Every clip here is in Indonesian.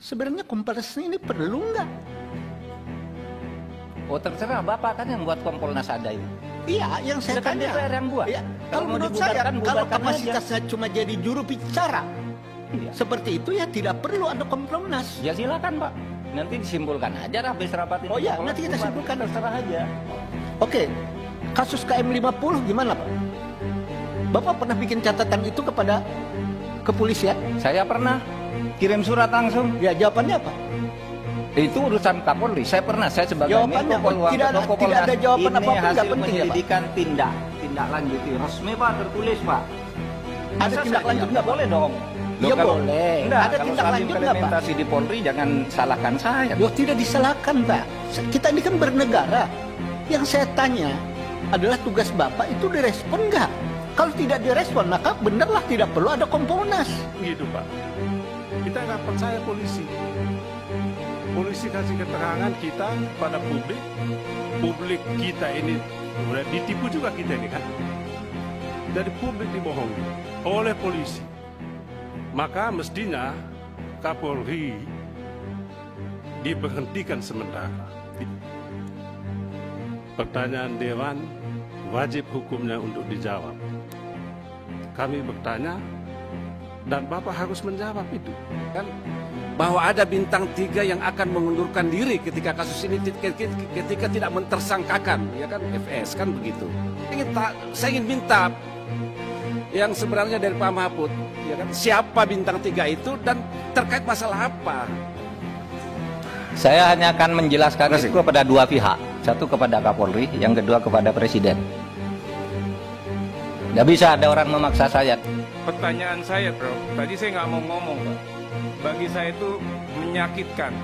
Sebenarnya Kompolnas ini perlu nggak? Oh terserah, Bapak kan yang buat Kompolnas ada itu. Iya, yang saya Kan tanya. DPR yang buat. Ya, Kalau kalau mau menurut saya, dibubarkan, kalau bubarkan kapasitasnya cuma jadi juru bicara, Iya. seperti itu ya tidak perlu ada Kompolnas. Ya silakan Pak. Nanti disimpulkan aja habis rapat ini. Oh iya, Kalau nanti kita bubar, simpulkan. terserah aja. Oke, kasus KM50 gimana Pak? Bapak pernah bikin catatan itu kepada kepolisian? Saya pernah kirim surat langsung. Ya jawabannya apa? Itu urusan Kapolri. Saya sebagai Jawabannya, Menko Polhukam tidak atau ada Kompolnas. jawaban Ini apapun, nggak hasil penting ya, Pak? penyelidikan tindak lanjuti resmi Pak, tertulis Pak. Ada Masa tindak saya lanjut nggak boleh dong? Ya boleh. Enggak, Ada kalau tindak soal lanjut nggak, Pak? implementasi di Polri jangan salahkan saya. Loh, tidak disalahkan Pak. Kita ini kan bernegara. Yang saya tanya adalah tugas Bapak itu direspon nggak? Kalau tidak direspon, maka benarlah tidak perlu ada Kompolnas. Gitu Pak. Kita nggak percaya polisi. Polisi kasih keterangan kita pada publik. Publik kita ini udah ditipu juga kita ini kan. Dari publik dibohongi oleh polisi. Maka mestinya Kapolri diberhentikan sementara. Pertanyaan Dewan wajib hukumnya untuk dijawab. Kami bertanya dan Bapak harus menjawab itu. Kan bahwa ada bintang 3 yang akan mengundurkan diri ketika kasus ini ketika tidak mentersangkakan, ya kan, FS kan begitu. Saya ingin minta yang sebenarnya dari Pak Mahfud, ya kan, siapa bintang 3 itu dan terkait masalah apa? Saya hanya akan menjelaskan itu kepada dua pihak. Satu kepada Kapolri, yang kedua kepada Presiden. Nggak bisa ada orang memaksa saya. Pertanyaan saya, Bro, tadi saya nggak mau ngomong, Pak. Bagi saya itu menyakitkan.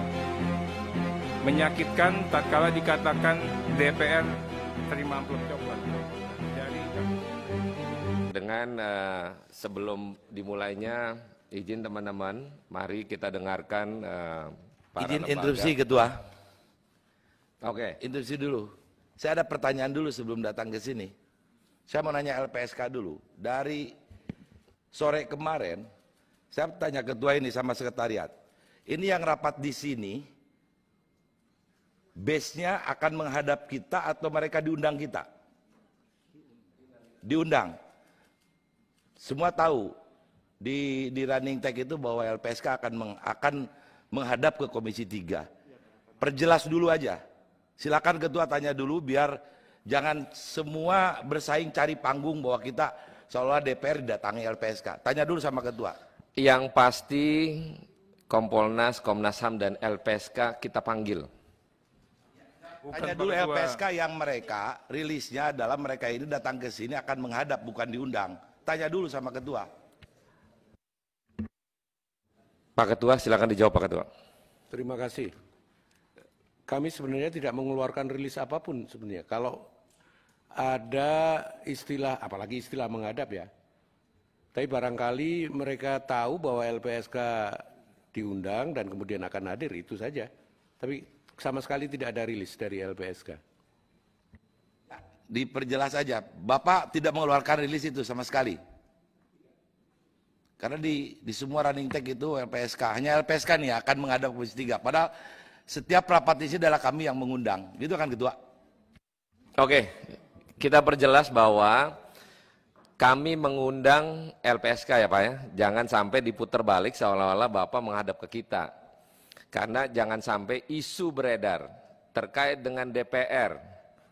Menyakitkan tatkala dikatakan DPR terima amplop coklat. Dengan sebelum dimulainya, izin teman-teman, mari kita dengarkan para izin lembaga. interupsi Ketua. Oke. Interupsi dulu. Saya ada pertanyaan dulu sebelum datang ke sini. Saya mau nanya LPSK dulu. Dari sore kemarin, saya tanya ketua ini sama sekretariat. Ini yang rapat di sini, base-nya akan menghadap kita atau mereka diundang kita? Diundang. Semua tahu di running tag itu bahwa LPSK akan menghadap ke Komisi 3. Perjelas dulu aja. Silakan ketua tanya dulu biar jangan semua bersaing cari panggung bahwa kita seolah DPR didatangi LPSK. Tanya dulu sama ketua. Yang pasti Kompolnas, Komnas HAM dan LPSK kita panggil. Tanya dulu LPSK yang mereka rilisnya adalah mereka ini datang ke sini akan menghadap bukan diundang. Tanya dulu sama ketua. Pak Ketua, silakan dijawab Pak Ketua. Terima kasih. Kami sebenarnya tidak mengeluarkan rilis apapun sebenarnya. Kalau ada istilah, apalagi istilah menghadap ya. Tapi barangkali mereka tahu bahwa LPSK diundang dan kemudian akan hadir, itu saja. Tapi sama sekali tidak ada rilis dari LPSK. Diperjelas aja, Bapak tidak mengeluarkan rilis itu sama sekali. Karena di semua running tag itu LPSK, hanya LPSK nih akan menghadap Komisi 3. Padahal setiap rapat isi adalah kami yang mengundang. Gitu kan ketua? Oke, kita perjelas bahwa kami mengundang LPSK ya Pak ya. Jangan sampai diputar balik seolah-olah Bapak menghadap ke kita. Karena jangan sampai isu beredar terkait dengan DPR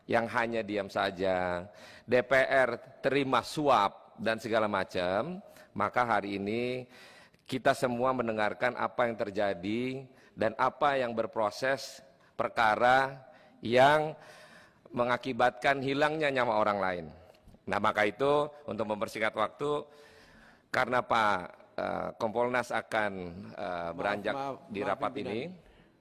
yang hanya diam saja, DPR terima suap dan segala macam, maka hari ini kita semua mendengarkan apa yang terjadi dan apa yang berproses perkara yang mengakibatkan hilangnya nyawa orang lain. Nah maka itu untuk mempersingkat waktu, karena Pak Kompolnas akan beranjak di rapat ini.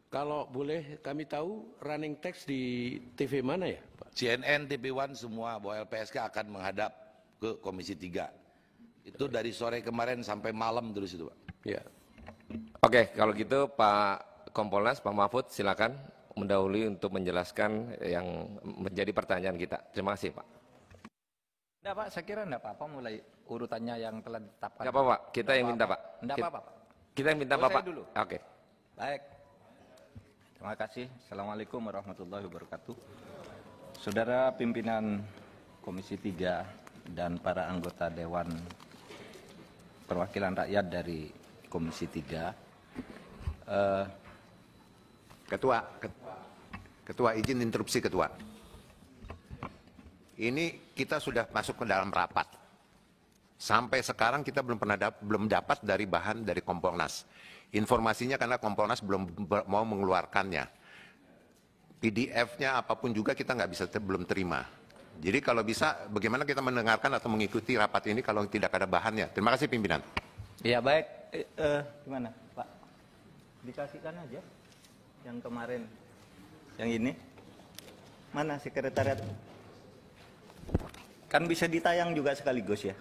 Kalau boleh kami tahu running text di TV mana ya Pak? CNN, TV One semua bahwa LPSK akan menghadap ke Komisi 3. Itu dari sore kemarin sampai malam terus itu Pak. Ya. Oke, kalau gitu Pak Kompolnas, Pak Mahfud silakan mendahului untuk menjelaskan yang menjadi pertanyaan kita. Terima kasih Pak. Enggak Pak, saya kira enggak apa-apa mulai urutannya yang telah ditetapkan. Enggak apa-apa, kita yang minta Pak. Enggak apa-apa Pak. Kita yang minta Oh, Bapak. saya dulu. Oke. Baik. Terima kasih. Assalamualaikum warahmatullahi wabarakatuh. Saudara pimpinan Komisi 3 dan para anggota Dewan Perwakilan Rakyat dari Komisi 3. Ketua, izin interupsi Ketua. Ini kita sudah masuk ke dalam rapat. Sampai sekarang kita belum dapat dari bahan dari Kompolnas. Informasinya karena Kompolnas belum mau mengeluarkannya. PDF-nya apapun juga kita belum terima. Jadi kalau bisa bagaimana kita mendengarkan atau mengikuti rapat ini kalau tidak ada bahannya. Terima kasih pimpinan. Ya baik. Gimana Pak? Dikasihkan aja yang kemarin. Yang ini. Mana sekretariat? Kan bisa ditayang juga sekaligus ya.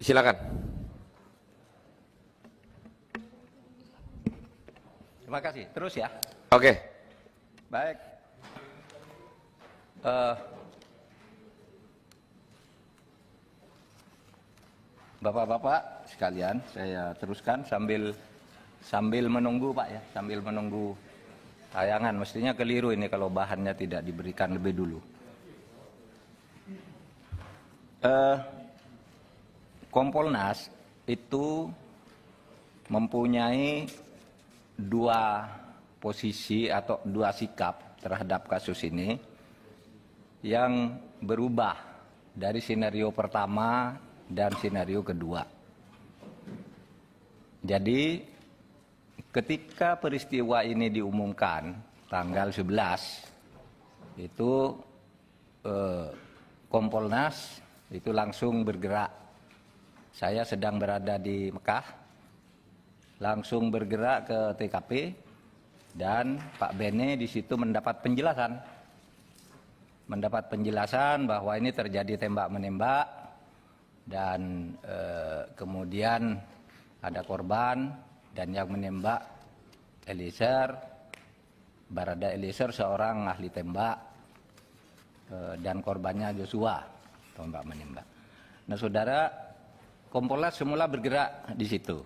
Silakan. Terima kasih. Terus ya. Oke. Baik. Bapak-bapak sekalian, saya teruskan sambil menunggu Pak ya, sambil menunggu tayangan. Mestinya keliru ini kalau bahannya tidak diberikan lebih dulu. Kompolnas itu mempunyai dua posisi atau dua sikap terhadap kasus ini yang berubah dari skenario pertama dan skenario kedua. Jadi ketika peristiwa ini diumumkan tanggal 11 itu Kompolnas itu langsung bergerak. Saya sedang berada di Mekah, langsung bergerak ke TKP dan Pak Bene di situ mendapat penjelasan bahwa ini terjadi tembak-menembak dan kemudian ada korban dan yang menembak Eliezer, Barada Eliezer seorang ahli tembak dan korbannya Joshua tembak menembak. Nah saudara, Kompolnas semula bergerak di situ.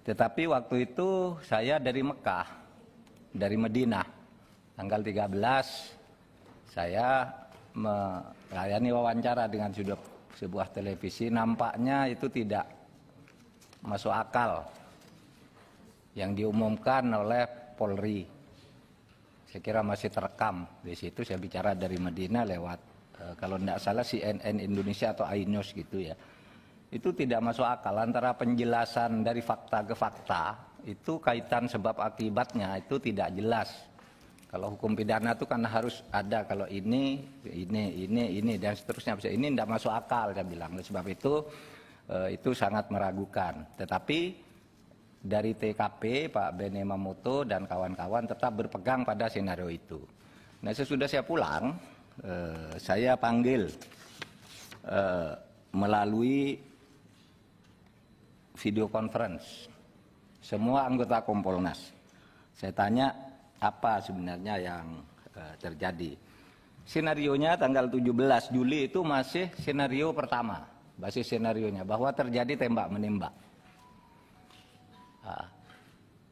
Tetapi waktu itu saya dari Mekah, dari Madinah, tanggal 13 saya melayani wawancara dengan sebuah televisi. Nampaknya itu tidak masuk akal yang diumumkan oleh Polri. Saya kira masih terekam di situ. Saya bicara dari Madinah lewat kalau tidak salah CNN Indonesia atau iNews gitu ya. Itu tidak masuk akal antara penjelasan dari fakta ke fakta itu kaitan sebab akibatnya itu tidak jelas. Kalau hukum pidana itu kan harus ada kalau ini dan seterusnya. Ini tidak masuk akal saya bilang. Sebab itu sangat meragukan. Tetapi dari TKP Pak Bene Mamoto dan kawan-kawan tetap berpegang pada skenario itu. Nah sesudah saya pulang, saya panggil melalui video conference semua anggota Kompolnas. Saya tanya apa sebenarnya yang terjadi. Skenarionya tanggal 17 Juli itu masih skenario pertama, basis skenarionya bahwa terjadi tembak-menembak.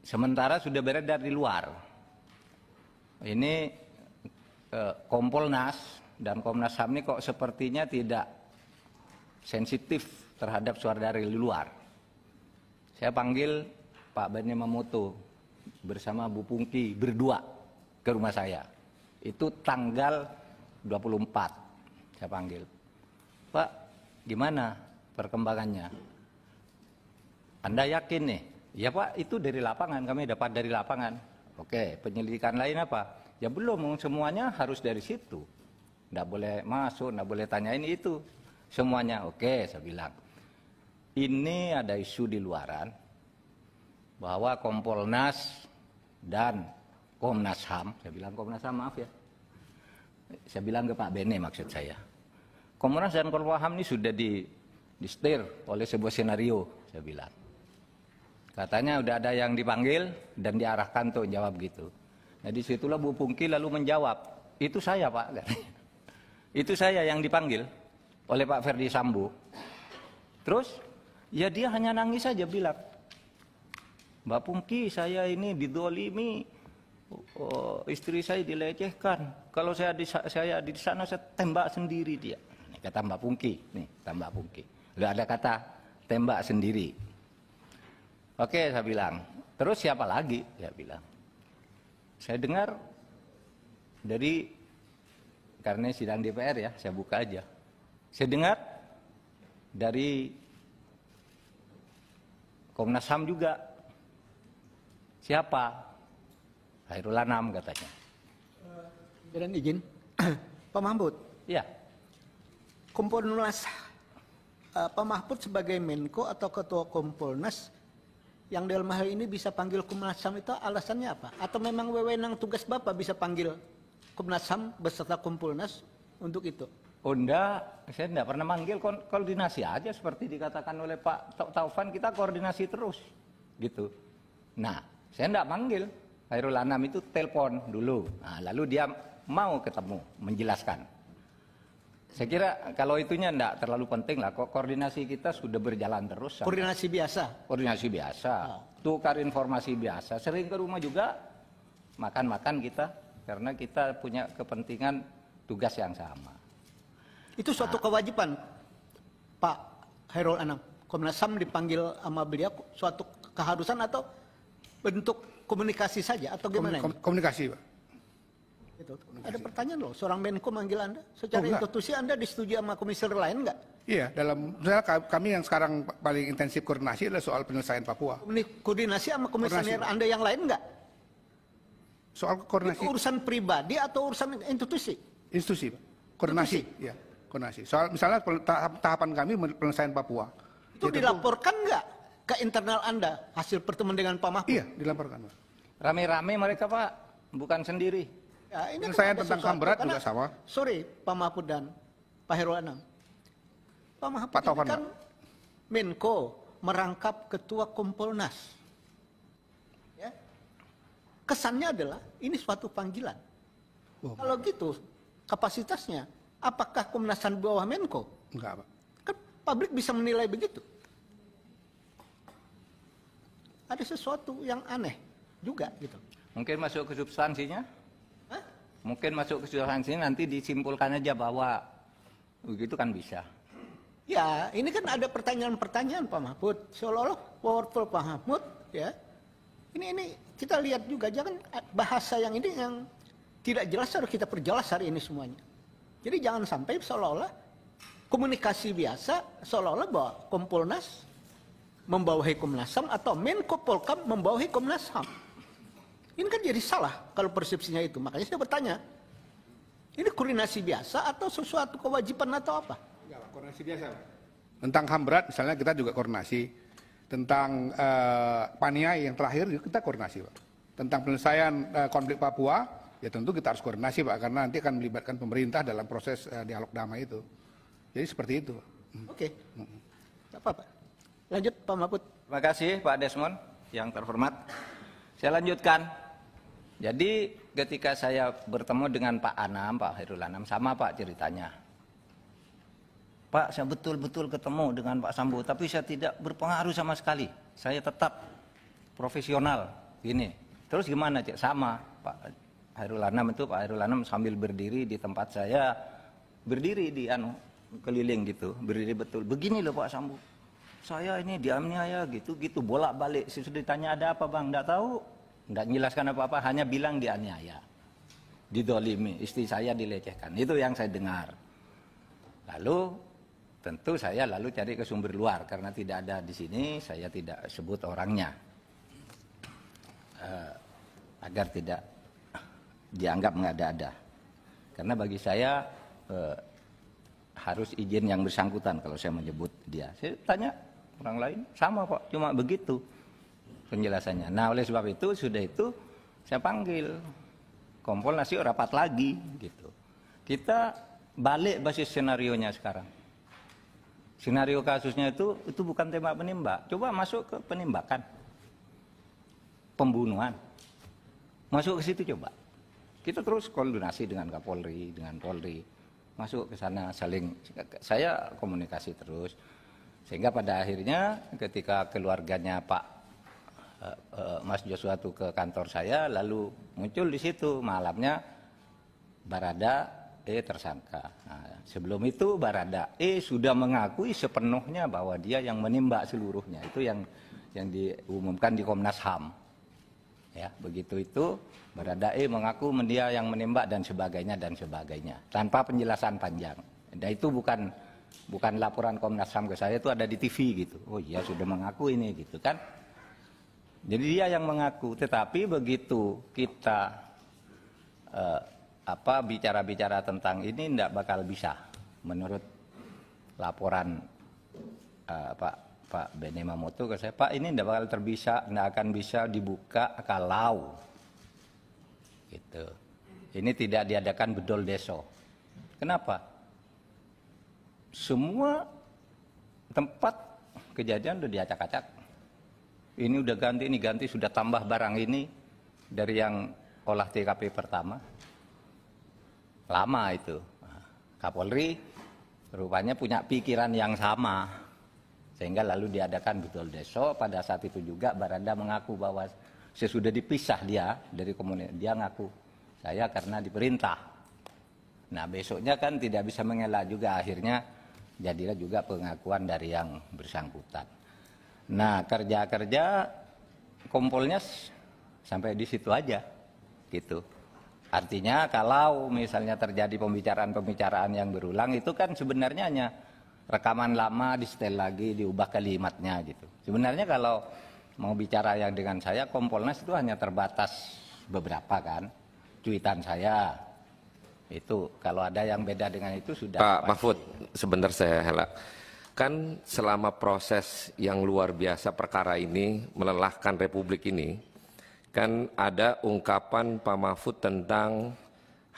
Sementara sudah beredar di luar. Ini Kompolnas dan Komnas HAM ini kok sepertinya tidak sensitif terhadap suara dari luar. Saya panggil Pak Bene Mamoto bersama Bu Pungki berdua ke rumah saya. Itu tanggal 24 saya panggil. Pak, gimana perkembangannya? Anda yakin nih? Ya Pak, itu dari lapangan, kami dapat dari lapangan. Oke, penyelidikan lain apa? Ya belum, semuanya harus dari situ. Nggak boleh masuk, nggak boleh tanyain itu. Semuanya, oke saya bilang. Ini ada isu di luaran bahwa Kompolnas dan Komnas HAM, saya bilang Komnas HAM maaf ya, saya bilang ke Pak Bene maksud saya, Komnas dan Komnas HAM ini sudah di-steer oleh sebuah skenario, saya bilang. Katanya udah ada yang dipanggil dan diarahkan untuk jawab gitu. Nah disitulah Bu Pungki lalu menjawab, itu saya Pak. Itu saya yang dipanggil oleh Pak Ferdi Sambo. Terus, ya dia hanya nangis saja bilang, Mbak Pungki, saya ini didolimi, istri saya dilecehkan. Kalau saya di sana saya tembak sendiri dia. Ini kata Mbak Pungki, nih kata Mbak Pungki. Nggak ada kata tembak sendiri. Oke, saya bilang. Terus siapa lagi? Saya bilang. Saya dengar dari, karena sidang DPR ya, saya buka aja. Saya dengar dari Komnas HAM juga. Siapa? Khairul Anam katanya. Dan izin, Pak Mahfud. Iya. Kompolnas, Pak Mahfud sebagai Menko atau Ketua Kompolnas yang dalam hal ini bisa panggil Komnas HAM itu alasannya apa? Atau memang wewenang tugas Bapak bisa panggil Komnas HAM beserta Kompolnas untuk itu? Oh enggak, saya enggak pernah manggil, koordinasi aja seperti dikatakan oleh Pak Taufan, kita koordinasi terus gitu. Nah, saya enggak manggil, Khairul Anam itu telepon dulu. Nah, lalu dia mau ketemu, menjelaskan. Saya kira kalau itunya enggak terlalu penting lah, koordinasi kita sudah berjalan terus. Koordinasi biasa? Koordinasi biasa, tukar informasi biasa, sering ke rumah juga, makan-makan kita, karena kita punya kepentingan tugas yang sama. Itu suatu kewajiban Pak Khairul Anam, Komnas HAM dipanggil sama beliau, suatu keharusan atau bentuk komunikasi saja atau gimana? Komunikasi, Pak. Itu. Ada pertanyaan loh, seorang Menko manggil Anda, secara institusi Anda disetujui sama komisioner lain enggak? Iya, misalnya kami yang sekarang paling intensif koordinasi adalah soal penyelesaian Papua. Koordinasi sama komisioner Anda yang lain enggak? Soal koordinasi. Itu urusan pribadi atau urusan institusi? Institusi, Pak. Koordinasi, iya, koordinasi. Soal misalnya tahapan kami penyelesaian Papua. Itu dilaporkan enggak ke internal Anda hasil pertemuan dengan Pak Mahfud? Iya, dilaporkan, Pak. Rame-rame mereka, Pak, bukan sendiri. Ya, ini penyelesaian kan tentang HAM berat juga sama. Sorry, Pak Mahfud dan Pak Khairul Anam. Pak Mahfud Pak Taufan, ini kan Menko merangkap Ketua Kompolnas. Ya. Kesannya adalah ini suatu panggilan. Kalau gitu kapasitasnya, apakah Komnas HAM di bawah Menko? Enggak, Pak. Kan publik bisa menilai begitu. Ada sesuatu yang aneh juga gitu. Mungkin masuk ke substansinya? Hah? Mungkin masuk ke substansinya nanti disimpulkan aja bahwa begitu kan bisa. Ya, ini kan ada pertanyaan-pertanyaan Pak Mahfud. Seolah-olah powerful Pak Mahfud, ya. Ini kita lihat juga, jangan bahasa yang ini yang tidak jelas harus kita perjelas hari ini semuanya. Jadi jangan sampai seolah-olah komunikasi biasa, seolah-olah bahwa Kompolnas membawahi Komnas HAM atau Menko Polkam membawahi Komnas HAM. Ini kan jadi salah kalau persepsinya itu. Makanya saya bertanya, ini koordinasi biasa atau sesuatu kewajiban atau apa? Enggak, Pak. Koordinasi biasa, Pak. Tentang HAM berat misalnya kita juga koordinasi. Tentang Paniai yang terakhir juga kita koordinasi, Pak. Tentang penyelesaian konflik Papua, ya tentu kita harus koordinasi, Pak, karena nanti akan melibatkan pemerintah dalam proses dialog damai itu. Jadi seperti itu, Pak. Oke. Tidak apa-apa. Lanjut Pak Mahfud. Terima kasih Pak Desmond yang terhormat. Saya lanjutkan. Jadi ketika saya bertemu dengan Pak Anam, Pak Khairul Anam, sama Pak ceritanya. Pak, saya betul-betul ketemu dengan Pak Sambo, tapi saya tidak berpengaruh sama sekali. Saya tetap profesional. Gini. Terus gimana, Cik? Sama Pak Khairul Anam itu, Pak Khairul Anam sambil berdiri di tempat saya, berdiri di keliling gitu, berdiri betul. Begini loh Pak Sambo. Saya ini dianiaya gitu-gitu, bolak-balik. Sudah ditanya ada apa Bang? Enggak tahu. Enggak menjelaskan apa-apa, hanya bilang dianiaya. Didolimi, istri saya dilecehkan. Itu yang saya dengar. Lalu tentu saya lalu cari ke sumber luar karena tidak ada di sini, saya tidak sebut orangnya. Agar tidak dianggap mengada-ada. Karena bagi saya harus izin yang bersangkutan kalau saya menyebut dia. Saya tanya orang lain, sama Pak, cuma begitu penjelasannya. Nah oleh sebab itu, sudah itu saya panggil Kompolnas rapat lagi gitu. Kita balik basis senarionya sekarang. Skenario kasusnya itu bukan tembak menembak. Coba masuk ke penembakan, pembunuhan. Masuk ke situ coba. Kita terus koordinasi dengan Kapolri, dengan Polri. masuk ke sana, saya komunikasi terus. Sehingga pada akhirnya ketika keluarganya Pak Mas Joshua itu ke kantor saya, lalu muncul di situ malamnya Barada E tersangka. Nah, sebelum itu Barada E sudah mengakui sepenuhnya bahwa dia yang menembak seluruhnya. Itu yang diumumkan di Komnas HAM. Ya, begitu itu Barada E mengaku dia yang menembak dan sebagainya tanpa penjelasan panjang. Dan itu bukan laporan Komnas HAM ke saya, itu ada di TV gitu. Oh iya sudah mengaku ini gitu kan. Jadi dia yang mengaku, tetapi begitu kita bicara-bicara tentang ini tidak bakal bisa menurut laporan Pak Beni Mamoto ke saya, Pak ini tidak akan bisa dibuka kalau gitu. Ini tidak diadakan bedol deso. Kenapa? Semua tempat kejadian udah diacak-acak. Ini udah ganti, ini ganti, sudah tambah barang ini dari yang olah TKP pertama. Lama itu. Kapolri rupanya punya pikiran yang sama. Sehingga lalu diadakan bedol deso. Pada saat itu juga Barada mengaku bahwa sesudah dipisah dia dari komunitas. Dia ngaku, saya karena diperintah. Nah besoknya kan tidak bisa mengelak juga, akhirnya jadilah juga pengakuan dari yang bersangkutan. Nah kerja kompolnya sampai di situ aja gitu. Artinya kalau misalnya terjadi pembicaraan yang berulang itu kan sebenarnya hanya rekaman lama di setel lagi, diubah kalimatnya gitu. Sebenarnya kalau mau bicara yang dengan saya, Kompolnas itu hanya terbatas beberapa kan, cuitan saya. Itu kalau ada yang beda dengan itu sudah. Pak Mahfud, sebentar saya helak. Kan selama proses yang luar biasa perkara ini melelahkan Republik ini, kan ada ungkapan Pak Mahfud tentang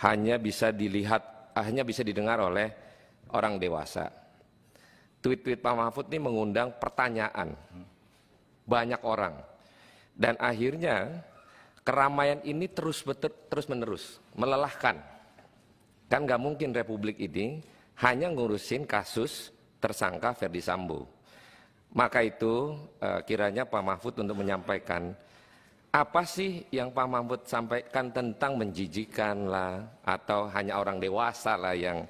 hanya bisa didengar oleh orang dewasa. Tweet-tweet Pak Mahfud ini mengundang pertanyaan banyak orang, dan akhirnya keramaian ini terus menerus melelahkan. Kan nggak mungkin Republik ini hanya ngurusin kasus tersangka Ferdi Sambo. Maka itu kiranya Pak Mahfud untuk menyampaikan apa sih yang Pak Mahfud sampaikan tentang menjijikan lah, atau hanya orang dewasa lah yang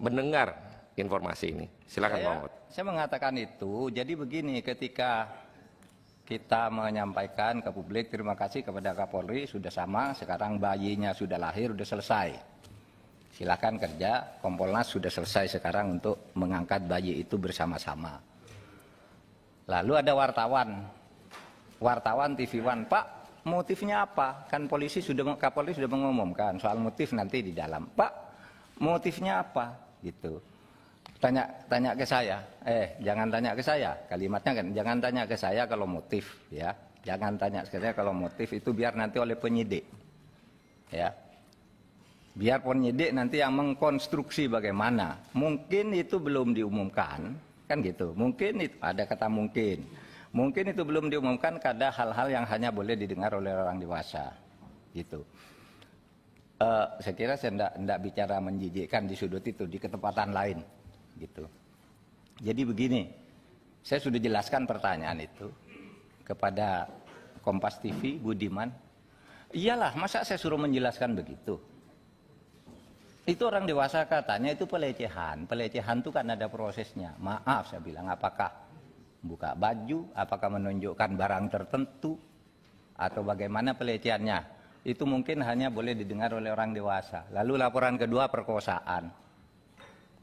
mendengar informasi ini. Silakan Pak Mahfud. Saya mengatakan itu, jadi begini, ketika kita menyampaikan ke publik terima kasih kepada Kapolri sudah sama, sekarang bayinya sudah lahir, sudah selesai. Silakan kerja, Kompolnas sudah selesai sekarang untuk mengangkat bayi itu bersama-sama. Lalu ada wartawan TV One, Pak motifnya apa? Kan Kapolri sudah mengumumkan soal motif nanti di dalam. Pak motifnya apa? Gitu. Tanya ke saya, jangan tanya ke saya, kalimatnya kan, jangan tanya ke saya kalau motif, ya. Jangan tanya ke saya kalau motif, itu biar nanti oleh penyidik, ya. Biar penyidik nanti yang mengkonstruksi bagaimana. Mungkin itu belum diumumkan, kan gitu. Mungkin itu, ada kata mungkin. Mungkin itu belum diumumkan karena hal-hal yang hanya boleh didengar oleh orang dewasa, gitu. Saya kira saya tidak bicara menjijikkan di sudut itu, di ketempatan lain, gitu. Jadi begini, saya sudah jelaskan pertanyaan itu kepada Kompas TV, Budiman. Iyalah, masa saya suruh menjelaskan begitu? Itu orang dewasa katanya itu pelecehan. Pelecehan itu kan ada prosesnya. Maaf saya bilang, apakah buka baju, apakah menunjukkan barang tertentu, atau bagaimana pelecehannya. Itu mungkin hanya boleh didengar oleh orang dewasa. Lalu laporan kedua perkosaan.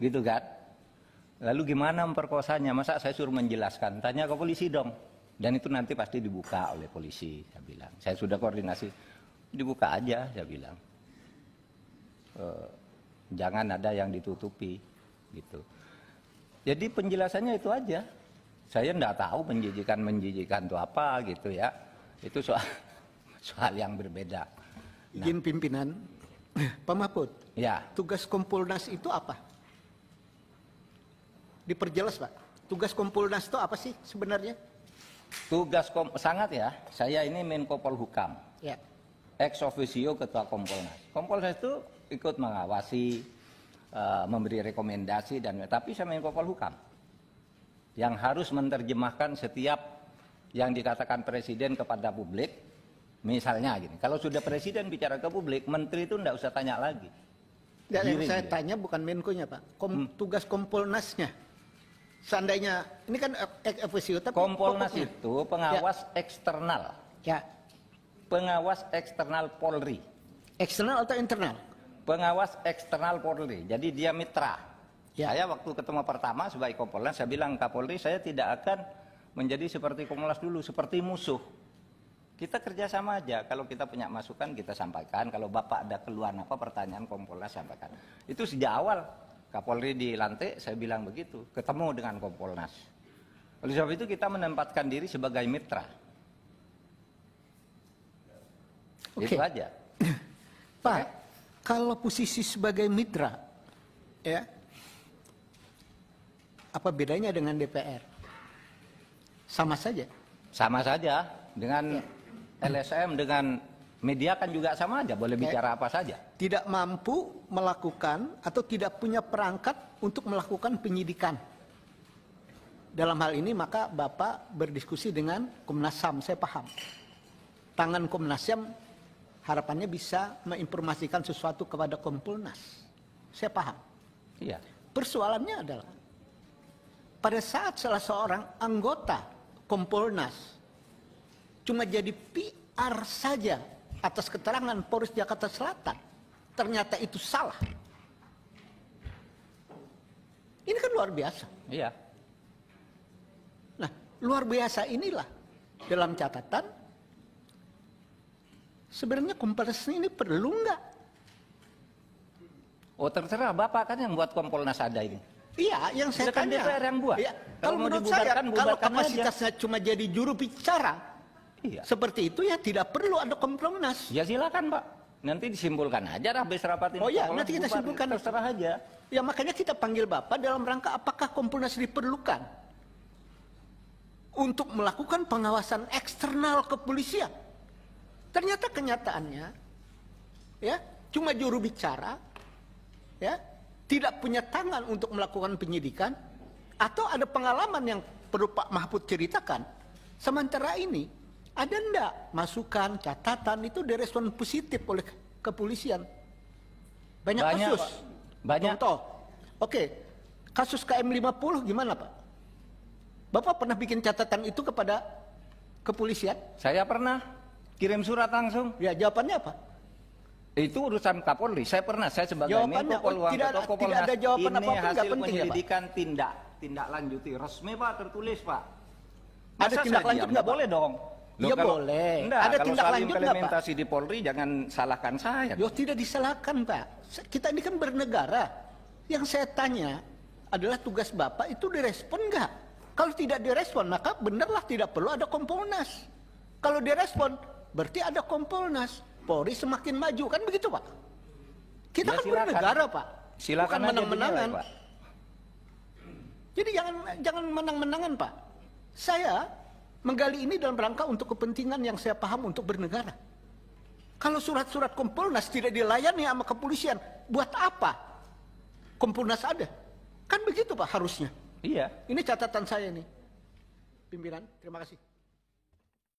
Gitu kan? Lalu gimana memperkosanya? Masa saya suruh menjelaskan? Tanya ke polisi dong. Dan itu nanti pasti dibuka oleh polisi, saya bilang. Saya sudah koordinasi, dibuka aja, saya bilang. Jangan ada yang ditutupi, gitu. Jadi penjelasannya itu aja. Saya enggak tahu menjijikan itu apa, gitu ya. Itu soal yang berbeda. Izin pimpinan, Pak Mahfud. Ya. Tugas Kompolnas itu apa? Diperjelas, Pak. Tugas Kompolnas itu apa sih sebenarnya? Sangat ya. Saya ini Menko Polhukam. Ya. Ex officio Ketua Kompolnas. Kompolnas itu ikut mengawasi memberi rekomendasi tapi saya Menko Polhukam yang harus menerjemahkan setiap yang dikatakan presiden kepada publik. Misalnya gini, kalau sudah presiden bicara ke publik, menteri itu enggak usah tanya lagi. Yang saya tanya bukan Menkonya, Pak. Tugas Kompolnasnya. Seandainya ini kan ex officio, tapi Kompolnas pokoknya itu pengawas eksternal. Ya. Pengawas eksternal Polri. Eksternal atau internal? Pengawas eksternal Polri. Jadi dia mitra. Ya. Saya waktu ketemu pertama sebagai Kompolnas, saya bilang Kapolri saya tidak akan menjadi seperti Kompolnas dulu, seperti musuh. Kita kerjasama aja. Kalau kita punya masukan kita sampaikan. Kalau Bapak ada keluhan apa pertanyaan Kompolnas sampaikan. Itu sejak awal Kapolri dilantik saya bilang begitu. Ketemu dengan Kompolnas. Oleh sebab itu kita menempatkan diri sebagai mitra. Oke. Itu aja. Pak, kalau posisi sebagai mitra, ya, apa bedanya dengan DPR? Sama saja. Sama saja dengan LSM, dengan media kan juga sama aja, boleh bicara apa saja. Tidak mampu melakukan atau tidak punya perangkat untuk melakukan penyidikan. Dalam hal ini maka Bapak berdiskusi dengan Komnas HAM, saya paham. Tangan Komnas HAM harapannya bisa menginformasikan sesuatu kepada Kompolnas. Saya paham. Iya. Persoalannya adalah pada saat salah seorang anggota Kompolnas cuma jadi PR saja atas keterangan Polres Jakarta Selatan, ternyata itu salah. Ini kan luar biasa. Iya. Nah, luar biasa inilah dalam catatan sebenarnya Kompolnas ini perlu nggak? Oh terserah Bapak kan yang buat Kompolnas ada ini. Iya, yang saya Kan tanya. DPR yang buat. Iya. Kalau Kalau mau menurut saya, dibubarkan, kalau bubarkan kapasitasnya cuma jadi juru bicara, Iya. seperti itu ya tidak perlu ada Kompolnas. Ya silakan Pak. Nanti disimpulkan aja habis rapat ini. Oh ya, Kompolnas nanti kita bubar, simpulkan. terserah aja. Ya makanya kita panggil Bapak dalam rangka apakah Kompolnas diperlukan untuk melakukan pengawasan eksternal kepolisian. Ternyata kenyataannya, ya cuma juru bicara, ya tidak punya tangan untuk melakukan penyidikan, atau ada pengalaman yang perlu Pak Mahfud ceritakan. Sementara ini ada ndak masukan, catatan itu direspon positif oleh kepolisian. Banyak kasus. Pak. Banyak. Contoh. Oke, kasus KM50 gimana Pak? Bapak pernah bikin catatan itu kepada kepolisian? Saya pernah kirim surat langsung. Ya jawabannya apa? Itu urusan Kapolri. Saya pernah, saya sebagai Jawabannya, Menko Polhukam, tidak Ketua Kompolnas. ada jawaban ini apapun, nggak hasil penting ya, Pak? penyelidikan tindak lanjuti resmi Pak, tertulis Pak. Ada Masa tindak saya lanjut diam? nggak, Pak? Boleh dong. Ya boleh. Enggak, Ada kalau tindak soal lanjut nggak, Pak? implementasi di Polri jangan salahkan saya. Yo tidak disalahkan Pak. Kita ini kan bernegara. Yang saya tanya adalah tugas Bapak itu direspon nggak? Kalau tidak direspon maka benarlah tidak perlu ada Kompolnas. Kalau direspon berarti ada Kompolnas. Polri semakin maju kan begitu Pak? Kita Ya, kan silakan. bernegara Pak. Silakan Bukan aja menang-menangan. dinilai, Pak. Jadi jangan menang-menangan Pak. Saya menggali ini dalam rangka untuk kepentingan yang saya paham untuk bernegara. Kalau surat-surat Kompolnas tidak dilayani sama kepolisian, buat apa Kompolnas ada? Kan begitu Pak harusnya. Iya. Ini catatan saya nih. Pimpinan, terima kasih.